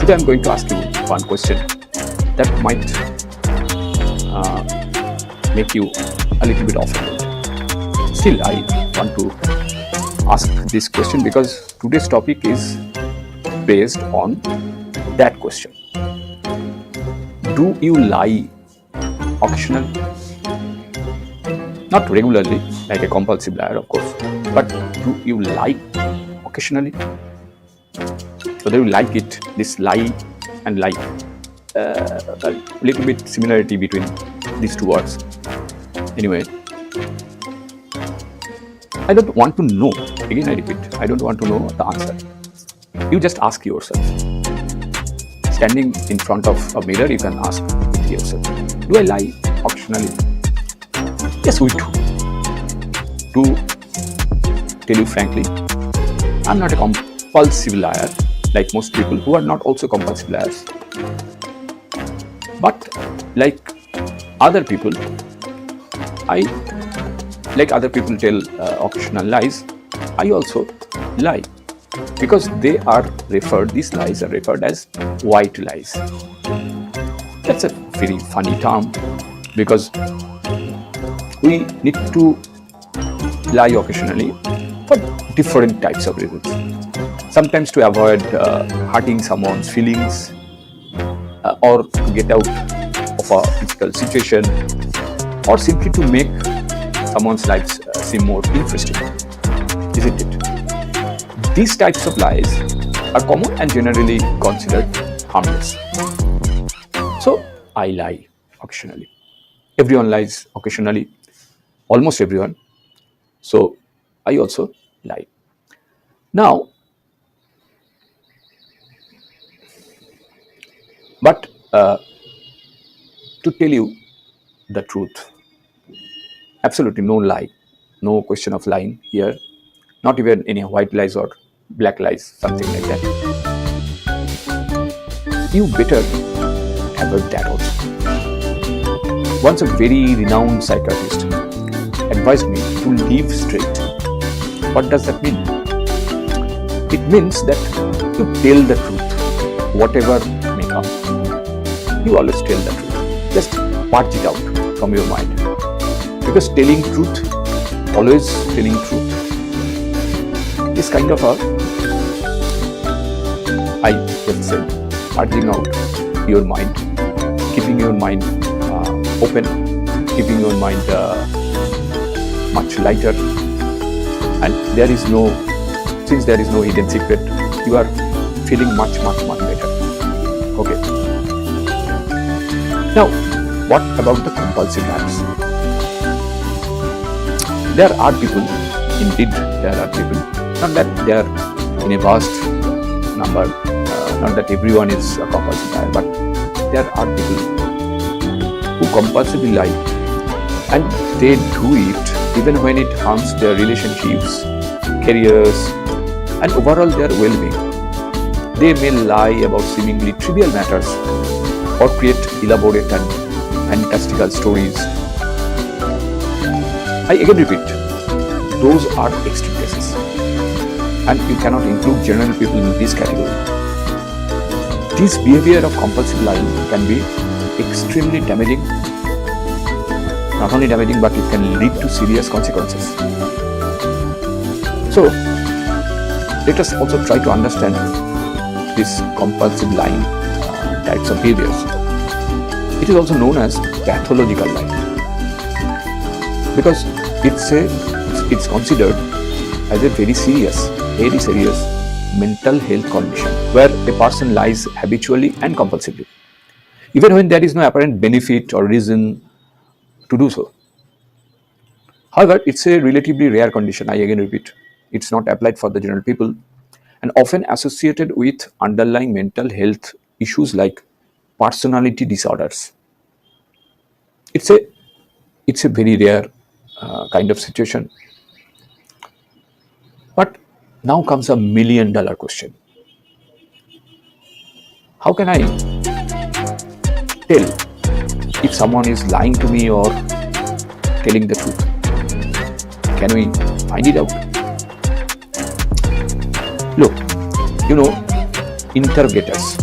Today I'm going to ask you one question that might make you a little bit offended. Still, I want to ask this question because today's topic is based on that question. Do you lie occasionally? Not regularly, like a compulsive liar, of course, but do you lie occasionally? Whether you like it, this lie and lie, a little bit similarity between these two words. Anyway, I don't want to know, again I repeat, I don't want to know the answer. You just ask yourself. Standing in front of a mirror, you can ask yourself, do I lie occasionally? Yes, we do. To tell you frankly, I'm not a compulsive liar like most people who are not also compulsive liars. But like other people, other people tell occasional lies, I also lie. Because these lies are referred as white lies. That's a very funny term because we need to lie occasionally for different types of reasons. Sometimes to avoid hurting someone's feelings or to get out of a difficult situation or simply to make someone's lives seem more interesting, isn't it? These types of lies are common and generally considered harmless. So I lie occasionally. Everyone lies occasionally, almost everyone. So I also lie. Now, but to tell you the truth, absolutely no lie, no question of lying here, not even any white lies or black lies, something like that. You better avoid that also. Once a very renowned psychiatrist advised me to live straight. What does that mean? It means that you tell the truth, whatever may come. You always tell the truth. Just purge it out from your mind. Because telling truth, always telling truth, is kind of I can say, purging out your mind, keeping your mind open, keeping your mind much lighter, and since there is no hidden secret, you are feeling much better. Okay. Now, what about the compulsive liars? There are people, indeed there are people, not that they are in a vast number, not that everyone is a compulsive liar, but there are people who compulsively lie, and they do it even when it harms their relationships, careers, and overall their well-being. They may lie about seemingly trivial matters or create elaborate and fantastical stories. I again repeat, those are extreme cases, and you cannot include general people in this category. This behavior of compulsive lying can be extremely damaging. Not only damaging, but it can lead to serious consequences. So, let us also try to understand this compulsive lying types of behaviors. It is also known as pathological lying because it's considered as a very serious mental health condition where a person lies habitually and compulsively, even when there is no apparent benefit or reason to do so. However, it's a relatively rare condition. I again repeat, it's not applied for the general people and often associated with underlying mental health issues like personality disorders. It's a very rare kind of situation. But now comes $1 million question. How can I tell if someone is lying to me or telling the truth? Can we find it out? Look, interrogators,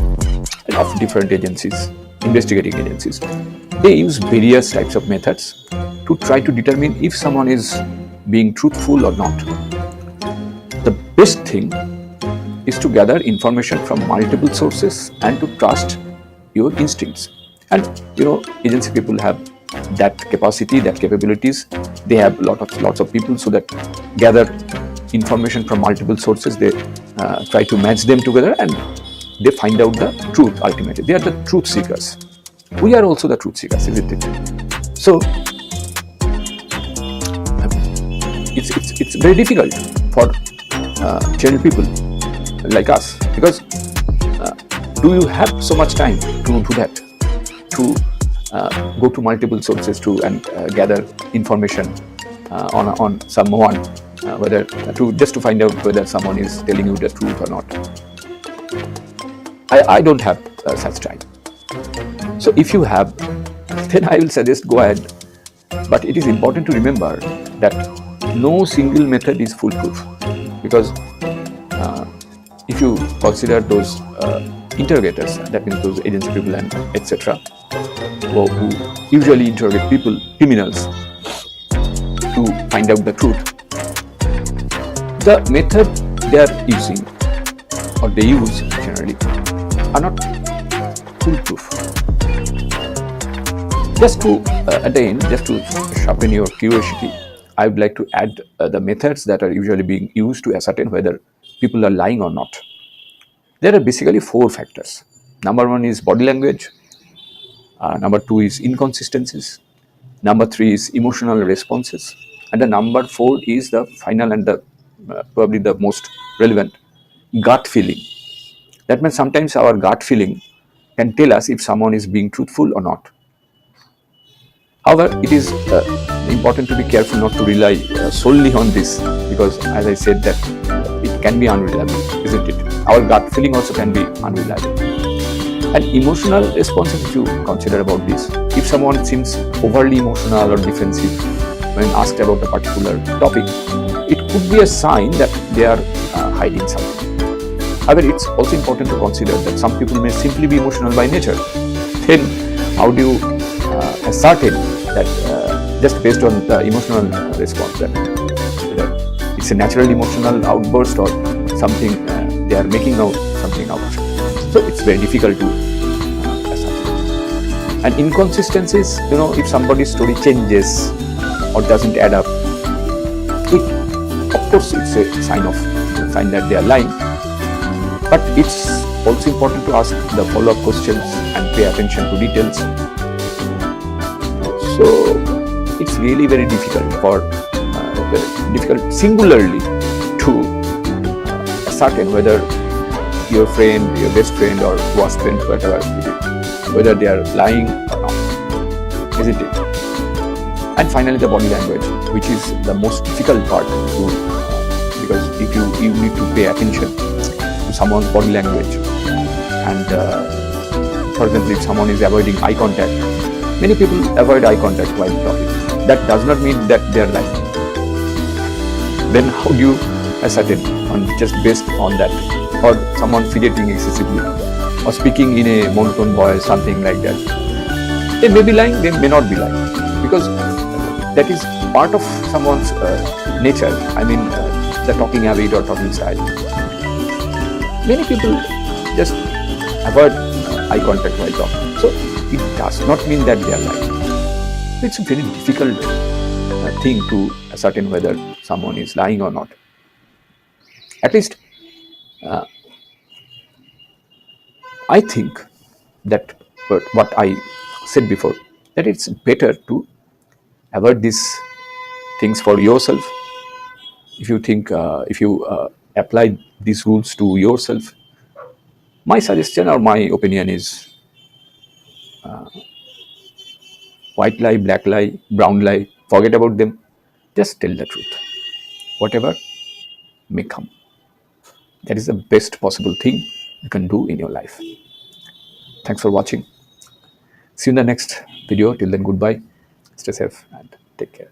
of different agencies, investigating agencies, they use various types of methods to try to determine if someone is being truthful or not. The best thing is to gather information from multiple sources and to trust your instincts. And agency people have that capacity, that capabilities. They have lots of people, so that gather information from multiple sources. They try to match them together and they find out the truth. Ultimately, they are the truth seekers. We are also the truth seekers, isn't it? So it's very difficult for channel people like us, because do you have so much time to do that, to go to multiple sources and gather information on someone, whether just to find out whether someone is telling you the truth or not? I don't have such time. So if you have, then I will suggest go ahead. But it is important to remember that no single method is foolproof, because if you consider those interrogators, that means those agency people and etc., who usually interrogate criminals, to find out the truth, the method they are using or they use generally are not foolproof. Just to at the end, just to sharpen your curiosity, I would like to add the methods that are usually being used to ascertain whether people are lying or not. There are basically 4 factors. Number 1 is body language. Number 2 is inconsistencies. Number 3 is emotional responses. And the number 4 is the final and the probably the most relevant, gut feeling. That means sometimes our gut feeling can tell us if someone is being truthful or not. However, it is important to be careful not to rely solely on this, because as I said that it can be unreliable, isn't it? Our gut feeling also can be unreliable. And emotional responses, if you consider about this, if someone seems overly emotional or defensive when asked about a particular topic, it could be a sign that they are hiding something. However, it's also important to consider that some people may simply be emotional by nature. Then how do you ascertain that just based on the emotional response, that it's a natural emotional outburst or something they are making out something out? So it's very difficult to ascertain. And inconsistencies, if somebody's story changes or doesn't add up, of course it's a sign that they are lying. But it's also important to ask the follow-up questions and pay attention to details. So it's really very difficult singularly to ascertain whether your friend, your best friend or worst friend, whatever it is, whether they are lying or not, isn't it? And finally, the body language, which is the most difficult part to, because if you need to pay attention to someone's body language, and for example, if someone is avoiding eye contact, many people avoid eye contact while talking. That does not mean that they are lying. Then how do you ascertain just based on that? Or someone fidgeting excessively or speaking in a monotone voice, something like that. They may be lying, they may not be lying, because that is part of someone's nature. I mean, the talking habit or talking style. Many people just avoid eye contact while talking. So it does not mean that they are lying. It's a very difficult thing to ascertain whether someone is lying or not. At least I think that what I said before, that it's better to avoid these things for yourself. If you think, if you apply these rules to yourself, my suggestion or my opinion is white lie, black lie, brown lie, forget about them. Just tell the truth, whatever may come. That is the best possible thing you can do in your life. Thanks for watching. See you in the next video. Till then, goodbye. Stay safe and take care.